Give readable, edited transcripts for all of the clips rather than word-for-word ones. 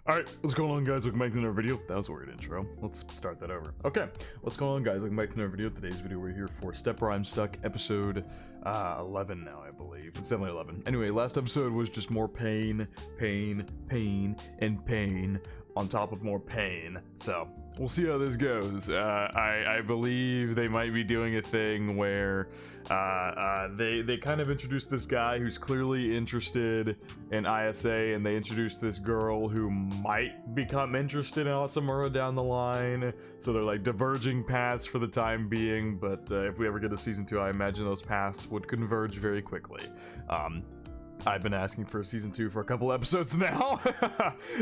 Alright, what's going on, guys? Welcome back to another video. That was a weird intro. Let's start that over. Okay, what's going on, guys? Welcome back to another video. Today's video, we're here for Step Where I'm Stuck, episode 11 now, I believe. It's definitely 11. Anyway, last episode was just more pain, and pain on top of more pain. So, we'll see how this goes. I believe they might be doing a thing where they kind of introduced this guy who's clearly interested in ISA, and they introduced this girl who might become interested in Asamura down the line. So they're like diverging paths for the time being, but if we ever get to season 2, I imagine those paths would converge very quickly. I've been asking for a season 2 for a couple episodes now.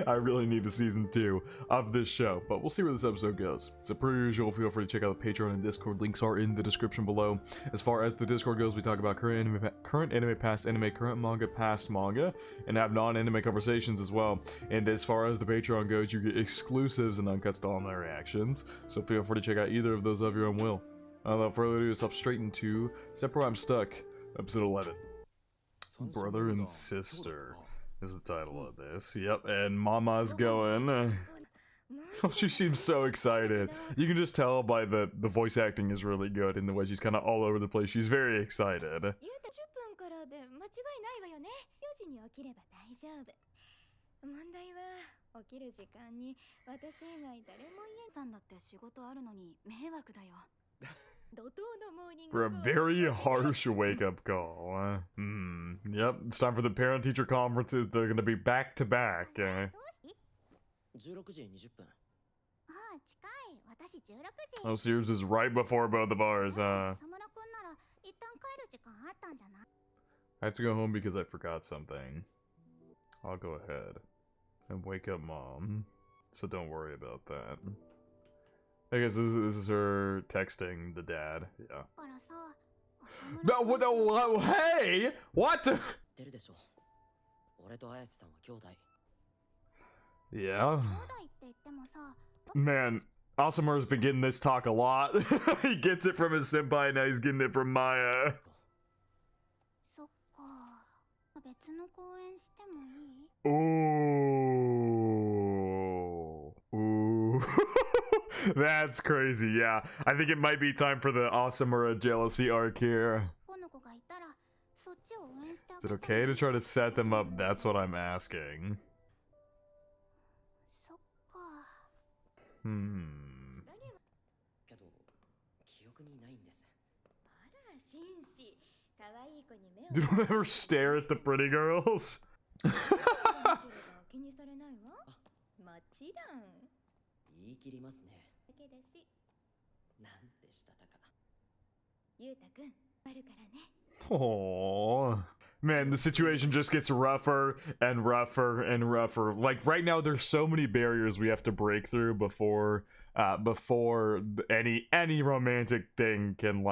I really need the season 2 of this show, but we'll see where this episode goes. So per usual, feel free to check out the Patreon and Discord. Links are in the description below. As far as the Discord goes, we talk about current anime, past anime, current manga, past manga, and have non-anime conversations as well. And as far as the Patreon goes, you get exclusives and uncuts to all my reactions. So feel free to check out either of those of your own will. Without further ado, let's hop straight into Step Where I'm Stuck, episode 11. Brother and Sister is the title of this. Yep, and Mama's going. Oh, she seems so excited. You can just tell by the voice acting is really good in the way she's kind of all over the place. She's very excited. For a very harsh wake-up call. Yep, it's time for the parent-teacher conferences. They're gonna be back-to-back. Oh, so yours is right before both of ours. I have to go home because I forgot something. I'll go ahead and wake up Mom, so don't worry about that. I guess this is her texting the dad. Yeah. No, what? Hey! What? Yeah. Man, Asamura's been getting this talk a lot. He gets it from his senpai, now he's getting it from Maya. Ooh. Ooh. That's crazy, yeah. I think it might be time for the Asamura jealousy arc here. Is it okay to try to set them up? That's what I'm asking. Don't ever stare at the pretty girls. Oh man, the situation just gets rougher and rougher and rougher. Like right now, there's so many barriers we have to break through before any romantic thing can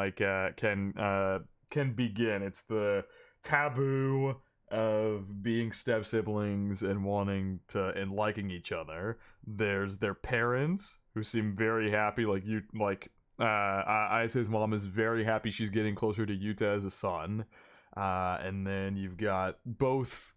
begin. It's the taboo of being step siblings and wanting to and liking each other. There's their parents who seem very happy, Isa's mom is very happy she's getting closer to Yuta as a son. And then you've got both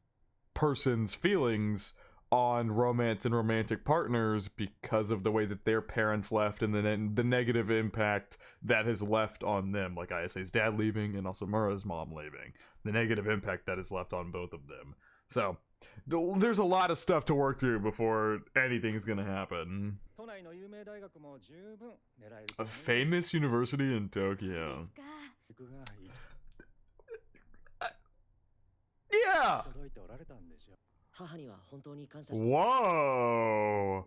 persons' feelings on romance and romantic partners because of the way that their parents left and then the negative impact that has left on them, like Isa's dad leaving and also Mura's mom leaving. The negative impact that is left on both of them. So there's a lot of stuff to work through before anything's gonna happen. A famous university in Tokyo. Yeah! Whoa!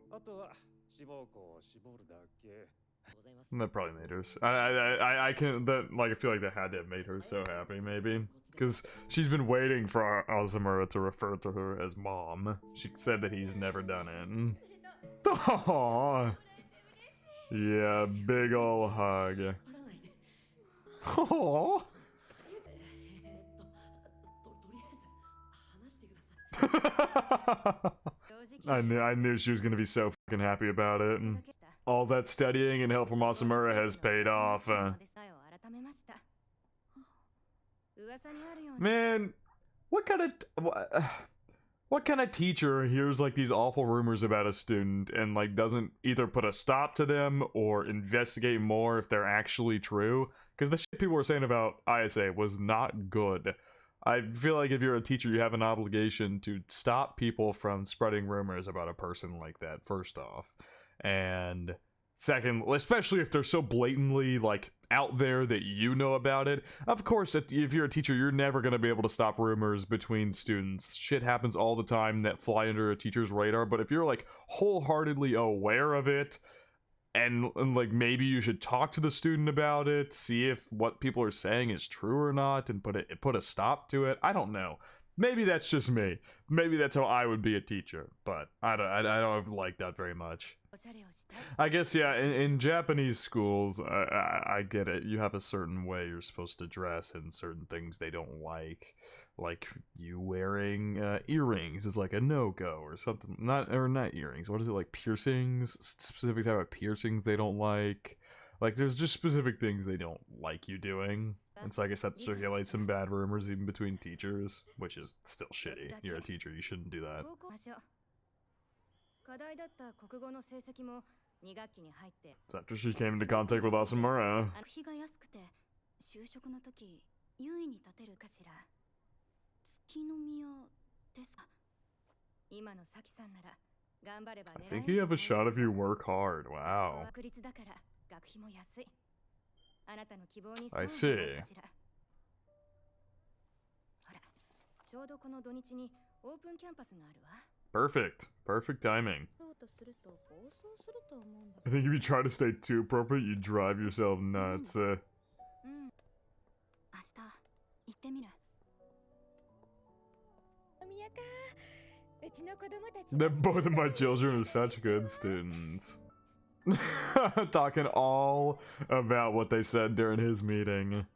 That probably made her. I can. That like I feel like that had to have made her so happy, maybe, because she's been waiting for Asamura to refer to her as mom. She said that he's never done it. Aww. Yeah, big ol' hug. Aww. I knew she was gonna be so fucking happy about it. All that studying and help from Asamura has paid off. Man, what kind of What kind of teacher hears like these awful rumors about a student and like doesn't either put a stop to them or investigate more if they're actually true? Because the shit people were saying about ISA was not good. I feel like if you're a teacher, you have an obligation to stop people from spreading rumors about a person like that, first off. And second, especially if they're so blatantly like out there that you know about it. Of course, if you're a teacher, you're never going to be able to stop rumors between students. Shit happens all the time that fly under a teacher's radar. But if you're like wholeheartedly aware of it, and like maybe you should talk to the student about it, see if what people are saying is true or not, and put a stop to it. I don't know. Maybe that's just me. Maybe that's how I would be a teacher, but I don't like that very much. I guess, yeah, in Japanese schools, I get it. You have a certain way you're supposed to dress and certain things they don't like. Like, you wearing earrings is like a no-go or something. Not earrings. What is it, like piercings? Specific type of piercings they don't like. Like, there's just specific things they don't like you doing. And so I guess that circulates some bad rumors even between teachers, which is still shitty. You're a teacher, you shouldn't do that. It's after she came into contact with Asamura. I think you have a shot if you work hard. Wow. I see. Perfect. Perfect timing. I think if you try to stay too appropriate, you drive yourself nuts. Both of my children are such good students. Talking all about what they said during his meeting.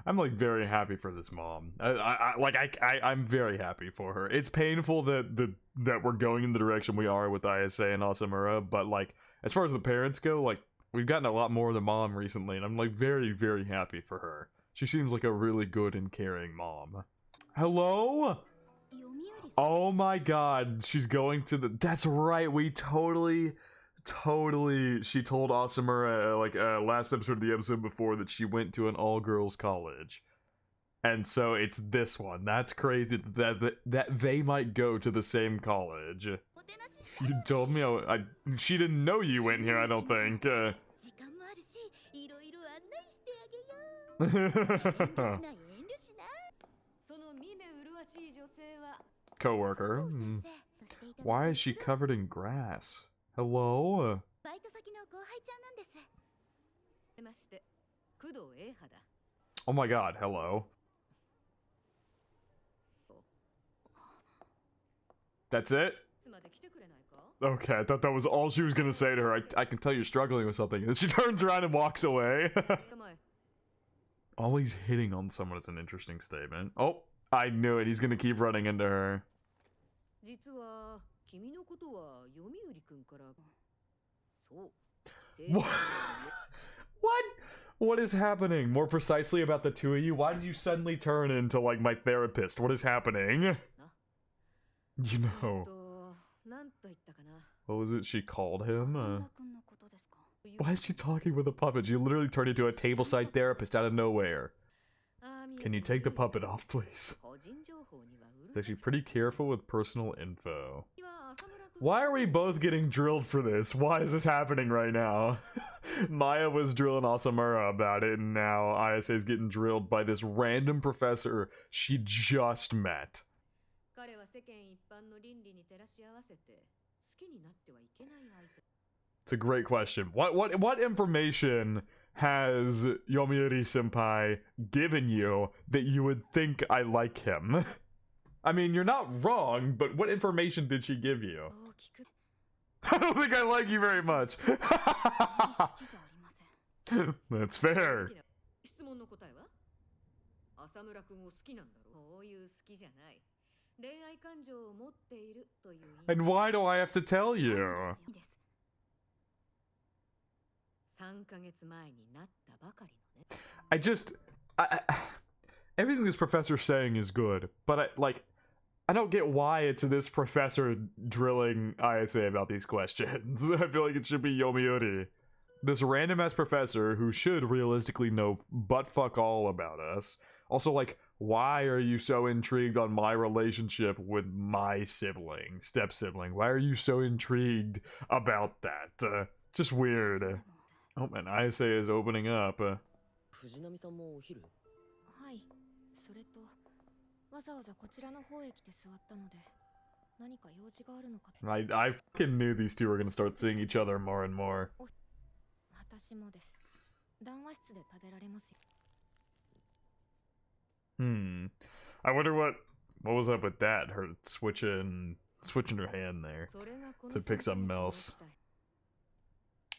I'm like very happy for this mom. I'm very happy for her. It's painful that we're going in the direction we are with ISA and Asamura, but like as far as the parents go, like we've gotten a lot more of the mom recently, and I'm like very, very happy for her. She seems like a really good and caring mom. Hello? Oh my god, she's going to the... That's right, we totally... She told Asamura, like, last episode of the episode before that she went to an all-girls college. And so it's this one. That's crazy that they might go to the same college. You told me she didn't know you went here, I don't think. Coworker. Why is she covered in grass? Hello? Oh my god, hello. That's it? Okay, I thought that was all she was gonna say to her. I can tell you're struggling with something. And then she turns around and walks away. Always hitting on someone is an interesting statement. Oh, I knew it. He's gonna keep running into her. What? What is happening? More precisely about the two of you? Why did you suddenly turn into, like, my therapist? What is happening? You know. What was it she called him? Why is she talking with a puppet? She literally turned into a tableside therapist out of nowhere. Can you take the puppet off, please? It's actually pretty careful with personal info. Why are we both getting drilled for this? Why is this happening right now? Maya was drilling Asamura about it, and now ISA is getting drilled by this random professor she just met. It's a great question. What information has Yomiuri Senpai given you that you would think I like him? I mean, you're not wrong, but what information did she give you? I don't think I like you very much. That's fair. And why do I have to tell you? Everything this professor's saying is good, but I don't get why it's this professor drilling ISA about these questions. I feel like it should be Yomiuri. This random ass professor who should realistically know butt fuck all about us. Also, like, why are you so intrigued on my relationship with my sibling, step sibling? Why are you so intrigued about that? Just weird. Oh man, ISA is opening up. I fucking knew these two were gonna start seeing each other more and more. I wonder what was up with that? Her switching her hand there to pick something else.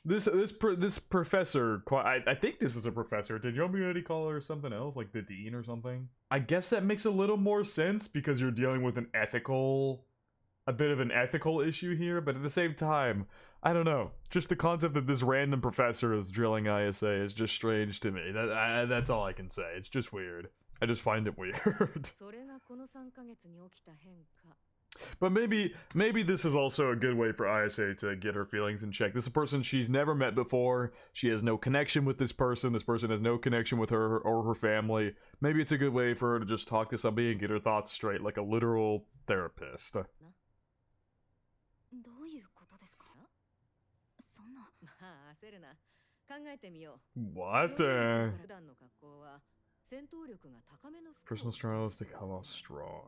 This professor, I think this is a professor. Did Yomi already call her something else, like the dean or something? I guess that makes a little more sense because you're dealing with a bit of an ethical issue here, but at the same time, I don't know. Just the concept that this random professor is drilling ISA is just strange to me. That's all I can say. It's just weird. I just find it weird. But maybe this is also a good way for ISA to get her feelings in check. This is a person she's never met before. She has no connection with this person. This person has no connection with her or her family. Maybe it's a good way for her to just talk to somebody and get her thoughts straight, like a literal therapist. What? Personal struggles to come off strong.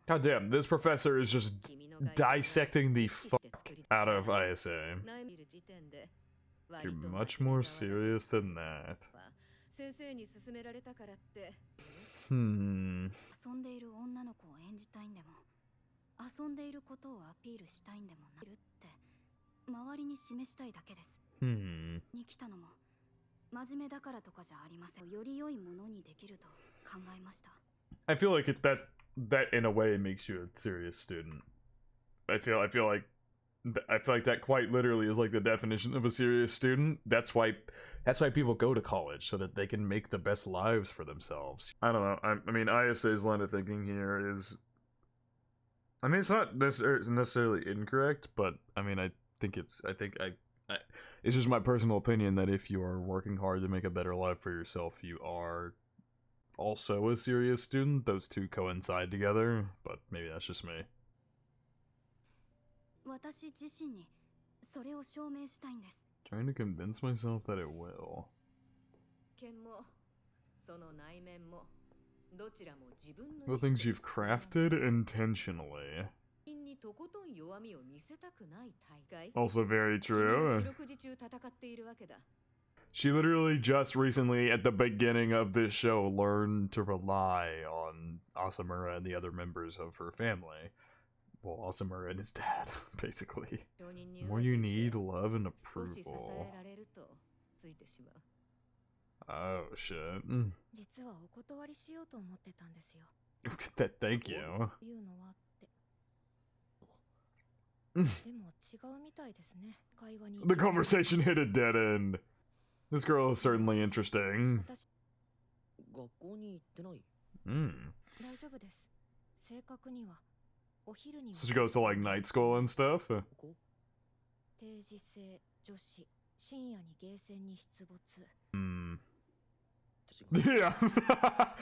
God damn, this professor is just dissecting the fuck out of ISA. You're much more serious than that. I feel like that in a way makes you a serious student. I feel like that quite literally is like the definition of a serious student. That's why people go to college, so that they can make the best lives for themselves. I don't know. I mean, ISA's line of thinking here is, I mean, it's not necessarily incorrect, but I mean, I think it's just my personal opinion that if you are working hard to make a better life for yourself, you are also a serious student. Those two coincide together, but maybe that's just me. Trying to convince myself that it will. The things you've crafted intentionally. Also very true. She literally just recently, at the beginning of this show, learned to rely on Asamura and the other members of her family. Well, Asamura and his dad, basically. The more you need love and approval. Oh, shit. Thank you. The conversation hit a dead end. This girl is certainly interesting. So she goes to like night school and stuff? Yeah,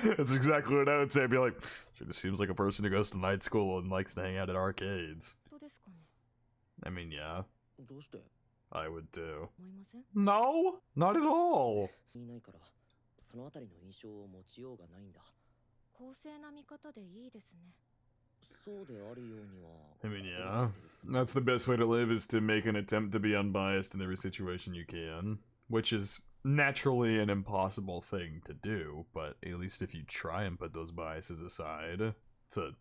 that's exactly what I would say. I'd be like, she just seems like a person who goes to night school and likes to hang out at arcades. I mean, yeah. I would too. No, not at all. I mean, yeah. That's the best way to live, is to make an attempt to be unbiased in every situation you can. Which is naturally an impossible thing to do, but at least if you try and put those biases aside, it's a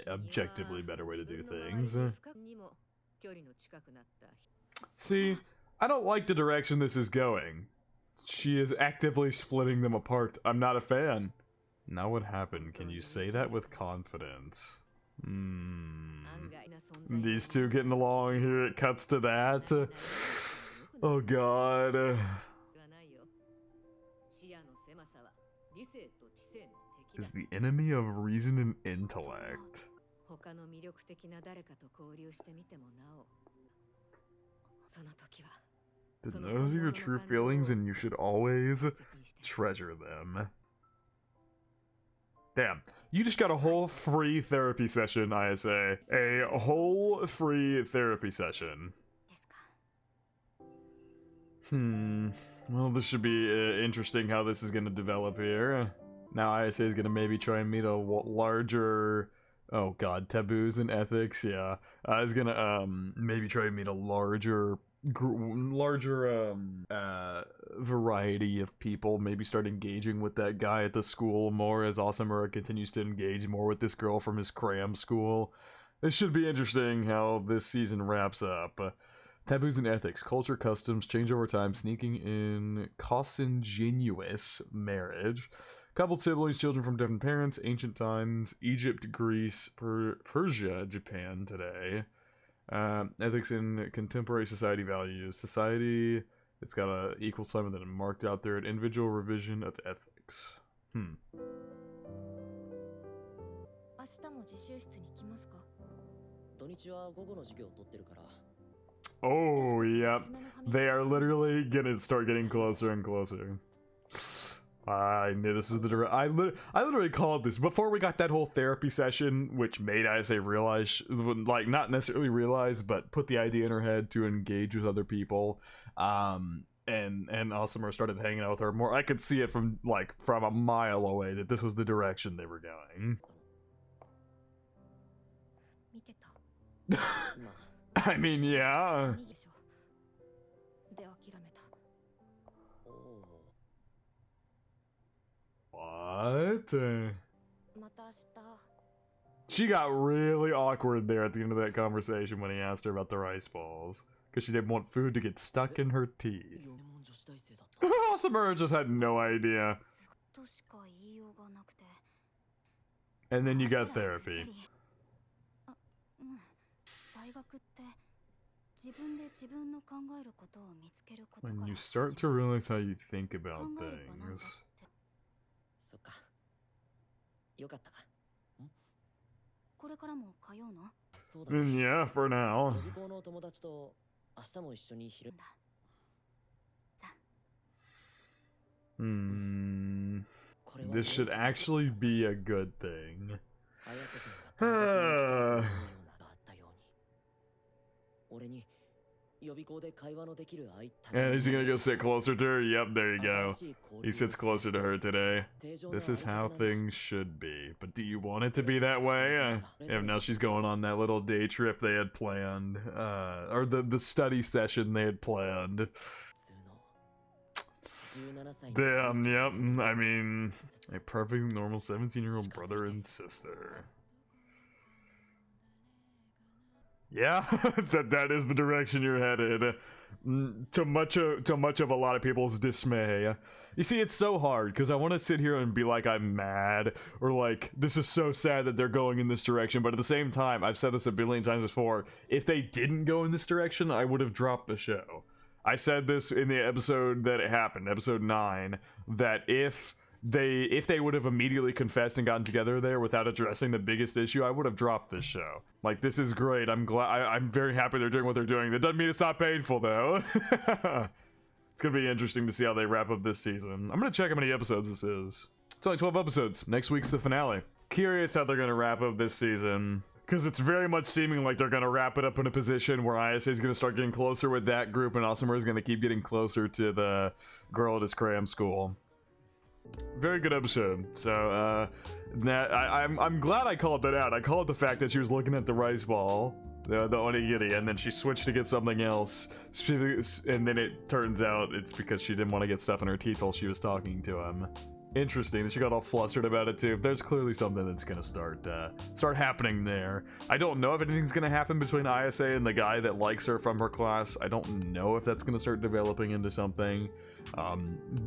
objectively better way to do things. See, I don't like the direction this is going. She is actively splitting them apart. I'm not a fan. Now what happened? Can you say that with confidence? These two getting along here, it cuts to that. Oh god. is the enemy of reason and intellect. Those are your true feelings and you should always treasure them. Damn, you just got a whole free therapy session, ISA. A whole free therapy session. Well, this should be interesting how this is going to develop here. Now ISA is going to maybe try and meet a larger... Oh god, taboos and ethics, yeah. Is going to maybe try and meet a larger variety of people. Maybe start engaging with that guy at the school more as Asamura continues to engage more with this girl from his cram school. This should be interesting how this season wraps up. Taboos and ethics, culture, customs, change over time, sneaking in, consanguineous marriage, coupled siblings, children from different parents, ancient times, Egypt, Greece, Persia, Japan today, ethics in contemporary society values, society, it's got a equal sign that marked out there, an individual revision of ethics. Oh, yep. They are literally gonna start getting closer and closer. I knew this is the I literally called this before we got that whole therapy session, which made ISA realize, like, not necessarily realize, but put the idea in her head to engage with other people. And Asamura started hanging out with her more. I could see it from a mile away that this was the direction they were going. I mean, yeah. What? She got really awkward there at the end of that conversation when he asked her about the rice balls. Because she didn't want food to get stuck in her teeth. Asamura just had no idea. And then you got therapy. When you start to realize how you think about things. Yeah, for now. This should actually be a good thing. And is he gonna go sit closer to her? Yep, there you go. He sits closer to her today. This is how things should be. But do you want it to be that way? Yeah, now she's going on that little day trip they had planned. Or the study session they had planned. Damn, yep. I mean, a perfect normal 17-year-old brother and sister. Yeah, that is the direction you're headed. To much of a lot of people's dismay. You see, it's so hard because I want to sit here and be like I'm mad or like this is so sad that they're going in this direction, but at the same time, I've said this a billion times before, if they didn't go in this direction, I would have dropped the show. I said this in the episode that it happened, episode 9, that if they would have immediately confessed and gotten together there without addressing the biggest issue, I would have dropped this show. Like, this is great. I'm very happy they're doing what they're doing. That doesn't mean it's not painful, though. It's gonna be interesting to see how they wrap up this season. I'm gonna check how many episodes this is. It's only 12 episodes. Next week's the finale. Curious how they're gonna wrap up this season. Because it's very much seeming like they're gonna wrap it up in a position where ISA is gonna start getting closer with that group and Asamura is gonna keep getting closer to the girl at his cram school. Very good episode. So, I'm glad I called that out. I called the fact that she was looking at the rice ball, the onigiri, and then she switched to get something else. And then it turns out it's because she didn't want to get stuff in her teeth while she was talking to him. Interesting that she got all flustered about it too. There's clearly something that's gonna start happening there. I don't know if anything's gonna happen between ISA and the guy that likes her from her class. I don't know if that's gonna start developing into something.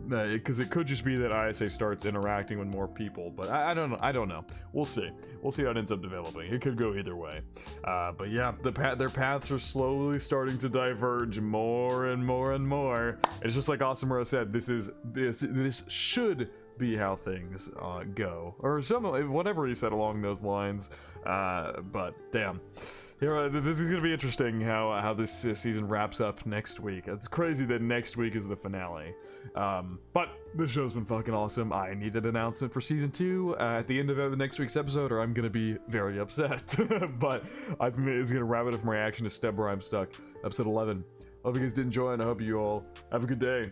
Because it could just be that ISA starts interacting with more people, but I don't know. I don't know. We'll see. We'll see how it ends up developing. It could go either way. But yeah, their paths are slowly starting to diverge more and more and more. It's just like Asamura said. This should be how things go, or something, whatever he said along those lines. But damn, here, this is gonna be interesting how this season wraps up next week. It's crazy that next week is the finale. But this show's been fucking awesome. I need an announcement for season 2 at the end of next week's episode, or I'm gonna be very upset. But I think it's gonna wrap it up for my reaction to Step Where I'm Stuck, episode 11. Hope you guys did enjoy, and I hope you all have a good day.